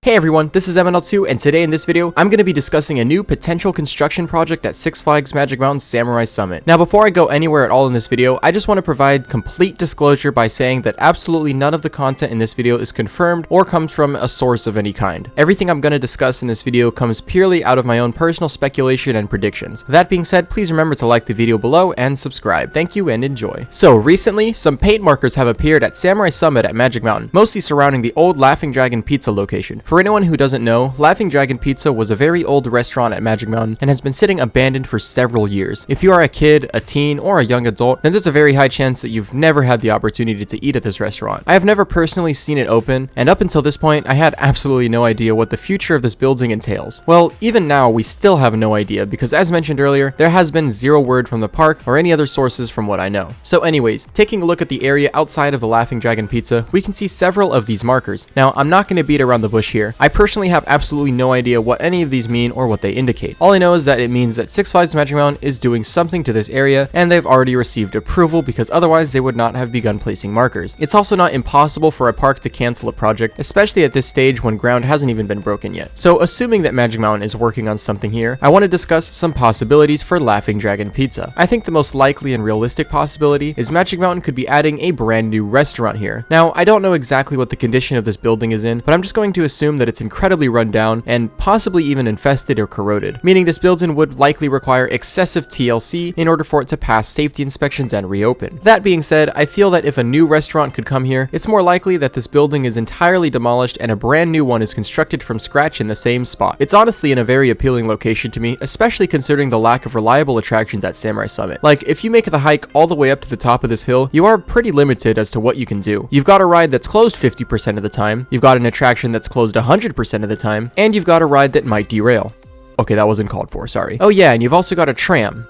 Hey everyone, this is MNL2, and today in this video, I'm going to be discussing a new potential construction project at Six Flags Magic Mountain Samurai Summit. Now before I go anywhere at all in this video, I just want to provide complete disclosure by saying that absolutely none of the content in this video is confirmed or comes from a source of any kind. Everything I'm going to discuss in this video comes purely out of my own personal speculation and predictions. That being said, please remember to like the video below and subscribe. Thank you and enjoy. So recently, some paint markers have appeared at Samurai Summit at Magic Mountain, mostly surrounding the old Laughing Dragon Pizza location. For anyone who doesn't know, Laughing Dragon Pizza was a very old restaurant at Magic Mountain and has been sitting abandoned for several years. If you are a kid, a teen, or a young adult, then there's a very high chance that you've never had the opportunity to eat at this restaurant. I have never personally seen it open, and up until this point, I had absolutely no idea what the future of this building entails. Well, even now, we still have no idea because as mentioned earlier, there has been zero word from the park or any other sources from what I know. So anyways, taking a look at the area outside of the Laughing Dragon Pizza, we can see several of these markers. Now, I'm not going to beat around the bush here. I personally have absolutely no idea what any of these mean or what they indicate. All I know is that it means that Six Flags Magic Mountain is doing something to this area and they've already received approval because otherwise they would not have begun placing markers. It's also not impossible for a park to cancel a project, especially at this stage when ground hasn't even been broken yet. So assuming that Magic Mountain is working on something here, I want to discuss some possibilities for Laughing Dragon Pizza. I think the most likely and realistic possibility is Magic Mountain could be adding a brand new restaurant here. Now, I don't know exactly what the condition of this building is in, but I'm just going to assume that it's incredibly run down and possibly even infested or corroded, meaning this building would likely require excessive TLC in order for it to pass safety inspections and reopen. That being said, I feel that if a new restaurant could come here, it's more likely that this building is entirely demolished and a brand new one is constructed from scratch in the same spot. It's honestly in a very appealing location to me, especially considering the lack of reliable attractions at Samurai Summit. Like, if you make the hike all the way up to the top of this hill, you are pretty limited as to what you can do. You've got a ride that's closed 50% of the time, you've got an attraction that's closed 100% of the time, and you've got a ride that might derail. Okay, that wasn't called for, sorry. Oh yeah, and you've also got a tram,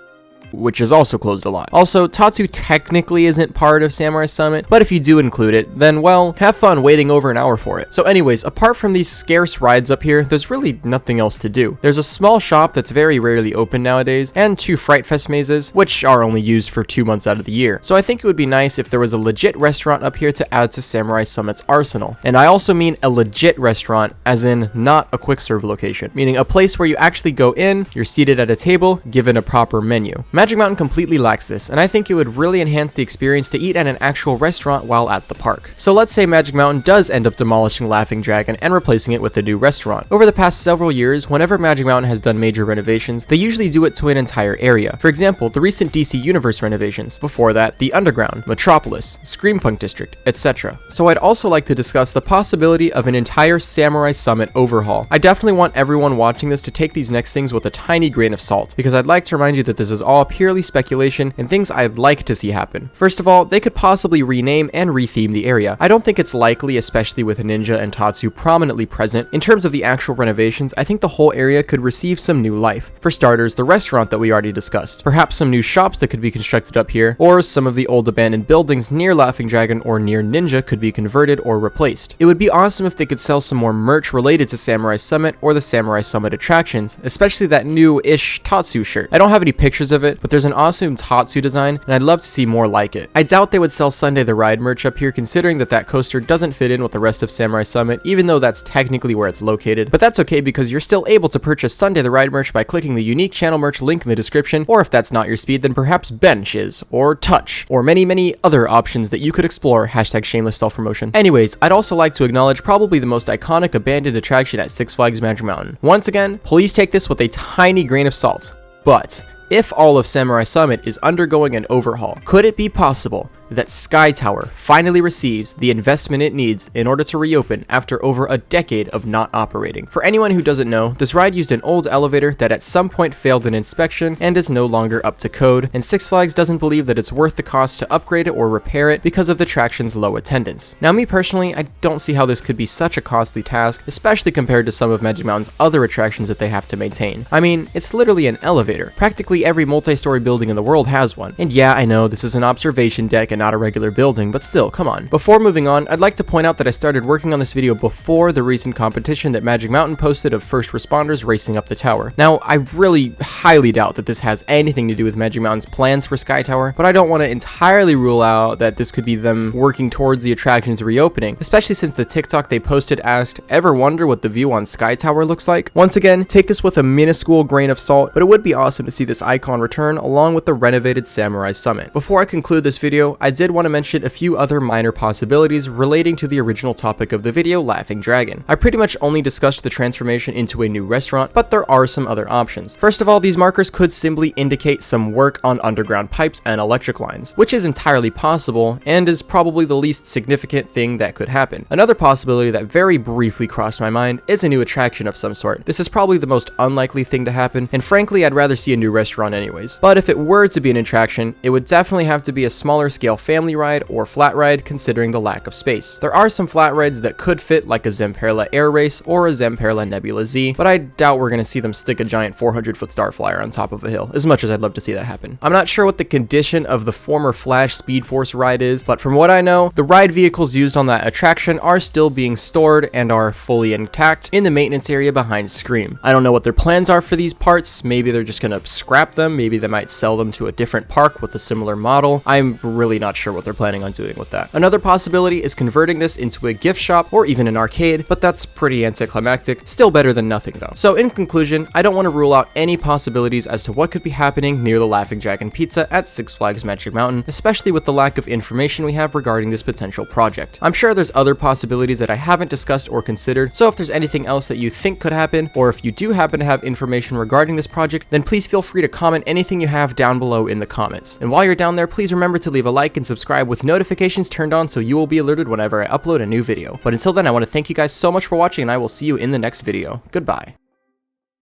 which is also closed a lot. Also, Tatsu technically isn't part of Samurai Summit, but if you do include it, then well, have fun waiting over an hour for it. So anyways, apart from these scarce rides up here, there's really nothing else to do. There's a small shop that's very rarely open nowadays, and 2 Fright Fest mazes, which are only used for 2 months out of the year. So I think it would be nice if there was a legit restaurant up here to add to Samurai Summit's arsenal. And I also mean a legit restaurant, as in not a quick serve location, meaning a place where you actually go in, you're seated at a table, given a proper menu. Magic Mountain completely lacks this, and I think it would really enhance the experience to eat at an actual restaurant while at the park. So let's say Magic Mountain does end up demolishing Laughing Dragon and replacing it with a new restaurant. Over the past several years, whenever Magic Mountain has done major renovations, they usually do it to an entire area. For example, the recent DC Universe renovations, before that, the Underground, Metropolis, Screampunk District, etc. So I'd also like to discuss the possibility of an entire Samurai Summit overhaul. I definitely want everyone watching this to take these next things with a tiny grain of salt, because I'd like to remind you that this is all purely speculation and things I'd like to see happen. First of all, they could possibly rename and retheme the area. I don't think it's likely, especially with Ninja and Tatsu prominently present. In terms of the actual renovations, I think the whole area could receive some new life. For starters, the restaurant that we already discussed, perhaps some new shops that could be constructed up here, or some of the old abandoned buildings near Laughing Dragon or near Ninja could be converted or replaced. It would be awesome if they could sell some more merch related to Samurai Summit or the Samurai Summit attractions, especially that new-ish Tatsu shirt. I don't have any pictures of it, but there's an awesome Tatsu design, and I'd love to see more like it. I doubt they would sell Sunday the Ride merch up here, considering that coaster doesn't fit in with the rest of Samurai Summit, even though that's technically where it's located. But that's okay because you're still able to purchase Sunday the Ride merch by clicking the unique channel merch link in the description, or if that's not your speed, then perhaps Bench is, or Touch, or many other options that you could explore. Hashtag shameless self-promotion. Anyways, I'd also like to acknowledge probably the most iconic abandoned attraction at Six Flags Magic Mountain. Once again, please take this with a tiny grain of salt. But if all of Samurai Summit is undergoing an overhaul, could it be possible that Sky Tower finally receives the investment it needs in order to reopen after over a decade of not operating. For anyone who doesn't know, this ride used an old elevator that at some point failed an inspection and is no longer up to code, and Six Flags doesn't believe that it's worth the cost to upgrade it or repair it because of the attraction's low attendance. Now, me personally, I don't see how this could be such a costly task, especially compared to some of Magic Mountain's other attractions that they have to maintain. I mean, it's literally an elevator. Practically every multi-story building in the world has one. And yeah, I know this is an observation deck and not a regular building, but still, come on. Before moving on, I'd like to point out that I started working on this video before the recent competition that Magic Mountain posted of first responders racing up the tower. Now, I really highly doubt that this has anything to do with Magic Mountain's plans for Sky Tower, but I don't want to entirely rule out that this could be them working towards the attraction's reopening, especially since the TikTok they posted asked, "Ever wonder what the view on Sky Tower looks like?" Once again, take this with a minuscule grain of salt, but it would be awesome to see this icon return along with the renovated Samurai Summit. Before I conclude this video, I did want to mention a few other minor possibilities relating to the original topic of the video, Laughing Dragon. I pretty much only discussed the transformation into a new restaurant, but there are some other options. First of all, these markers could simply indicate some work on underground pipes and electric lines, which is entirely possible and is probably the least significant thing that could happen. Another possibility that very briefly crossed my mind is a new attraction of some sort. This is probably the most unlikely thing to happen, and frankly I'd rather see a new restaurant anyways. But if it were to be an attraction, it would definitely have to be a smaller scale family ride or flat ride considering the lack of space. There are some flat rides that could fit, like a Zamperla Air Race or a Zamperla Nebula Z, but I doubt we're gonna see them stick a giant 400-foot star flyer on top of a hill, as much as I'd love to see that happen. I'm not sure what the condition of the former Flash Speed Force ride is, but from what I know, the ride vehicles used on that attraction are still being stored and are fully intact in the maintenance area behind Scream. I don't know what their plans are for these parts. Maybe they're just gonna scrap them, maybe they might sell them to a different park with a similar model. I'm really not sure what they're planning on doing with that. Another possibility is converting this into a gift shop or even an arcade, but that's pretty anticlimactic. Still better than nothing though. So in conclusion, I don't want to rule out any possibilities as to what could be happening near the Laughing Dragon Pizza at Six Flags Magic Mountain, especially with the lack of information we have regarding this potential project. I'm sure there's other possibilities that I haven't discussed or considered, so if there's anything else that you think could happen, or if you do happen to have information regarding this project, then please feel free to comment anything you have down below in the comments. And while you're down there, please remember to leave a like and subscribe with notifications turned on so you will be alerted whenever I upload a new video. But until then, I want to thank you guys so much for watching, and I will see you in the next video. Goodbye.